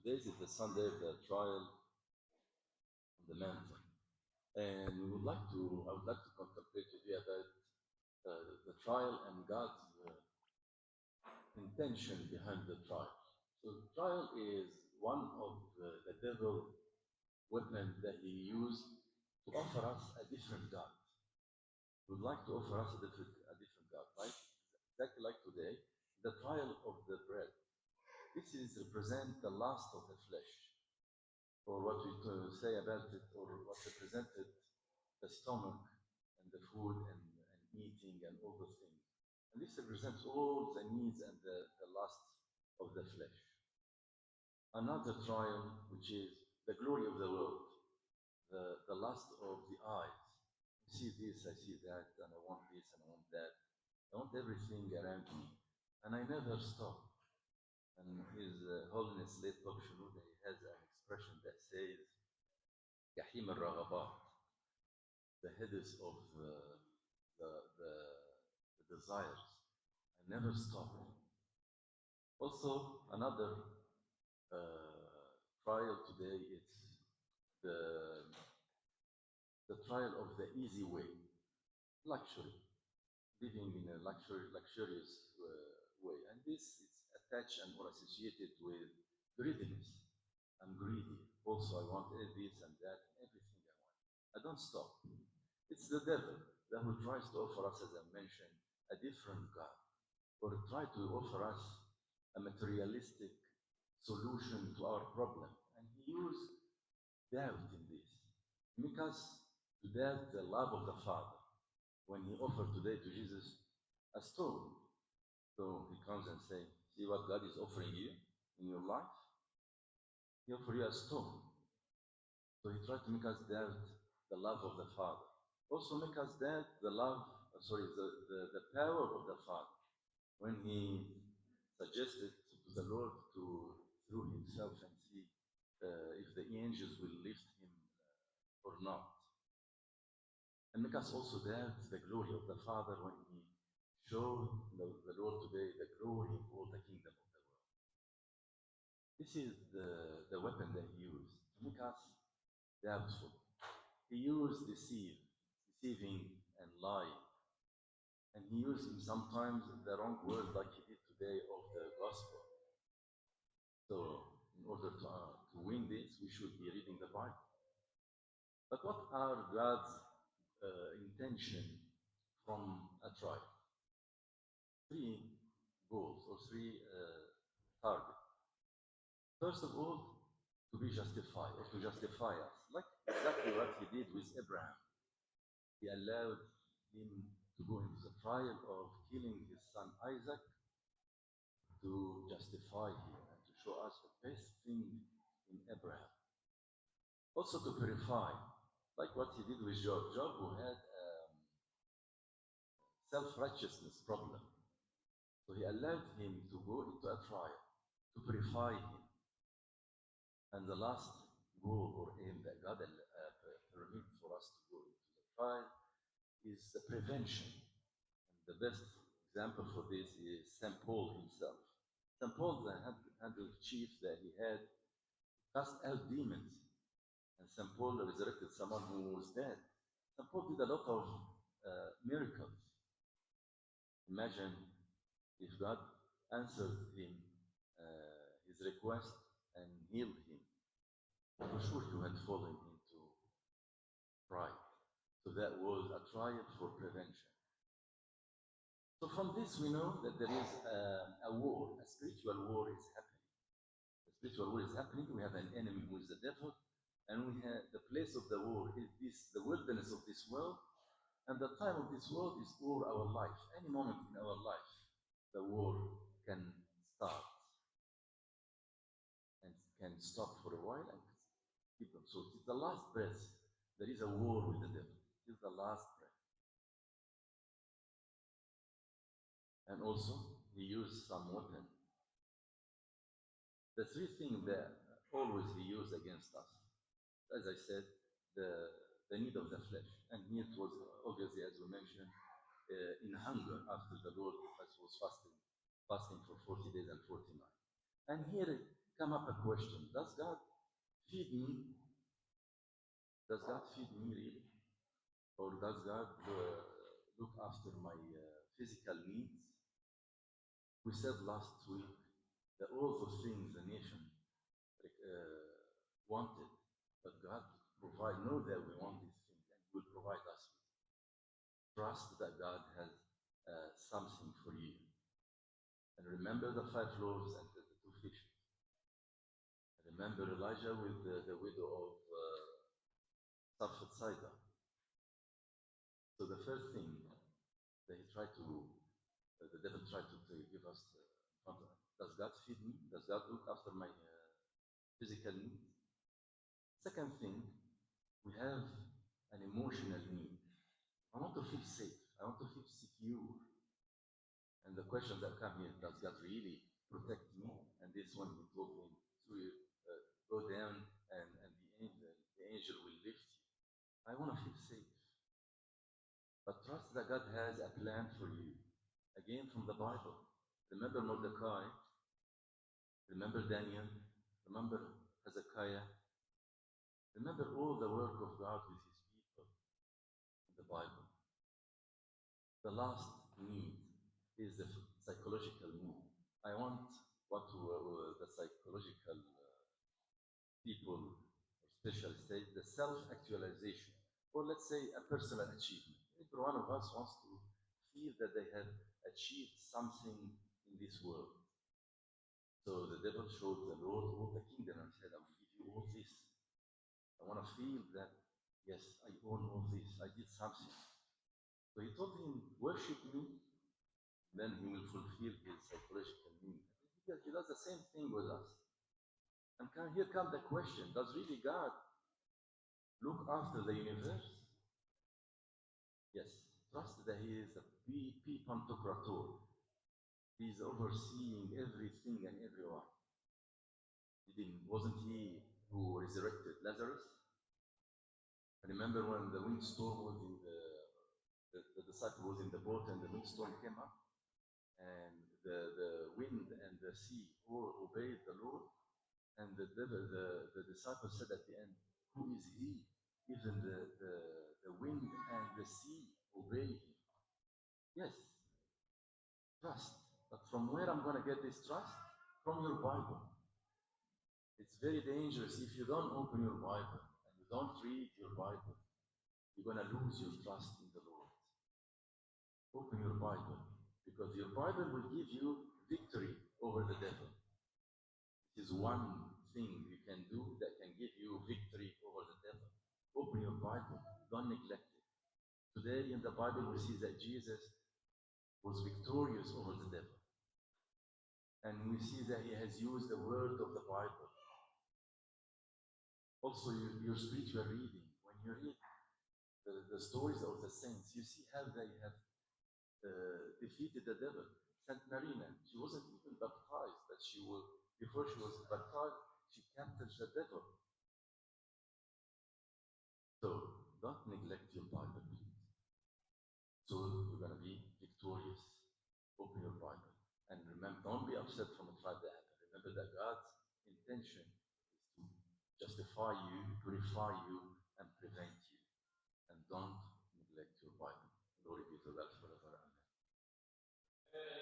Today is the Sunday of the trial on the mountain, and I would like to contemplate with you about the trial and God's intention behind the trial. So, the trial is one of the devil weapon that he used to offer us a different God. He would like to offer us a different God, right? Exactly like today, the trial of the bread. This is represent the lust of the flesh, or what we say about it, or what represented the stomach and the food and eating and all the things. And this represents all the needs and the lust of the flesh. Another trial, which is the glory of the world, the lust of the eyes. I see this, I see that, and I want this and I want that. I want everything around me. And I never stop. And His Holiness late Pope Shenouda, he has an expression that says, Yahim al-Raghabat, the headers of the, the, the desires. I never stop. Also, another trial today is the, the trial of the easy way, luxury, living in a luxurious way. And this is attached and or associated with greediness. I'm greedy. Also, I want this and that, everything I want. I don't stop. It's the devil that who tries to offer us, as I mentioned, a different God, or try to offer us a materialistic solution to our problem. And he used doubt in this. Because to doubt the love of the Father. When he offered today to Jesus a stone. So he comes and says, see what God is offering you in your life? He offers you a stone. So he tried to make us doubt the love of the Father. Also make us doubt the power of the Father. When he suggested to the Lord to through himself and see if the angels will lift him or not. And make us also doubt the glory of the Father when he showed the Lord today the glory of all the kingdom of the world. This is the weapon that he used to make us doubtful. He used deceiving and lying. And he used sometimes the wrong word like he did today of the gospel. So in order to win this, we should be reading the Bible. But what are God's intention from a trial? Three goals or three targets. First of all, to be justified or to justify us, like exactly what he did with Abraham. He allowed him to go into the trial of killing his son Isaac to justify him and to show us the best thing in Abraham. Also to purify, like what he did with Job. Job, who had self-righteousness problem. So he allowed him to go into a trial to purify him. And the last goal or aim that God permit for us to go into the trial is the prevention. And the best example for this is St. Paul himself. St. Paul, the handkerchief that he had, cast out demons. And St. Paul resurrected someone who was dead. St. Paul did a lot of miracles. Imagine if God answered him his request and healed him. For sure, he had fallen into pride. So that was a trial for prevention. So from this, we know that there is a war, a spiritual war is happening. The spiritual war is happening. We have an enemy who is the devil, and we have the place of the war is this, the wilderness of this world, and the time of this world is all our life. Any moment in our life, the war can start and can stop for a while and keep them. So it's the last breath. There is a war with the devil. It is the last breath. And also, he used some weapon. The three things that always he used against us, as I said, the need of the flesh. And here it was obviously, as we mentioned, in hunger after the Lord was fasting for 40 days and 40 nights. And here come up a question: does God feed me? Does God feed me really? Or does God look after my physical needs? We said last week that all the things the nation wanted, but God provide, know that we want these things and will provide us with. Trust that God has something for you. And remember the 5 loaves and the 2 fishes. And remember Elijah with the widow of Sarfat Sidon. So the first thing that he tried to, the devil tried to give us, does God feed me? Does God look after my physical needs? Second thing, we have an emotional need. I want to feel safe. I want to feel secure. And the question that come here, does God really protect me? And this one he told me to go down and the angel will lift you. I want to feel safe. But trust that God has a plan for you. Again, from the Bible. Remember Mordecai. Remember Daniel. Remember Hezekiah. Remember all the work of God with his people in the Bible. The last need is the psychological need. I want what the psychological people or specialists say, the self-actualization, or let's say a personal achievement. Every one of us wants to feel that they have achieved something in this world. So the devil showed the Lord all the kingdom and said, I will give you all this. I want to feel that, yes, I own all this. I did something. So he told him, worship me, then he will fulfill his psychological need. He does the same thing with us. And here comes the question, does really God look after the universe? Yes, trust that he is the Pantocrator. He is overseeing everything and everyone. Wasn't he who resurrected Lazarus? Remember when the windstorm was in the disciple was in the boat and the windstorm came up? And the wind and the sea all obeyed the Lord. And the disciple said at the end, who is he? Even the wind and the sea obey him. Yes, trust. But from where I'm going to get this trust? From your Bible. It's very dangerous if you don't open your Bible and you don't read your Bible. You're going to lose your trust in the Lord. Open your Bible, because your Bible will give you victory over the devil. It is one thing you can do that can give you victory over the devil. Open your Bible. Don't neglect it. Today in the Bible we see that Jesus was victorious over the devil. And we see that he has used the word of the Bible. Also your spiritual reading. When you read the stories of the saints, you see how they have defeated the devil. Saint Marina, she wasn't even baptized, but before she was baptized, she captured the devil. So don't neglect your Bible, please. So you're going to be victorious. Open your Bible. And remember, don't be upset from the fact that happened. Remember that God's intention is to justify you, purify you, and prevent you. And don't neglect your Bible. Glory be to God forever. Amen.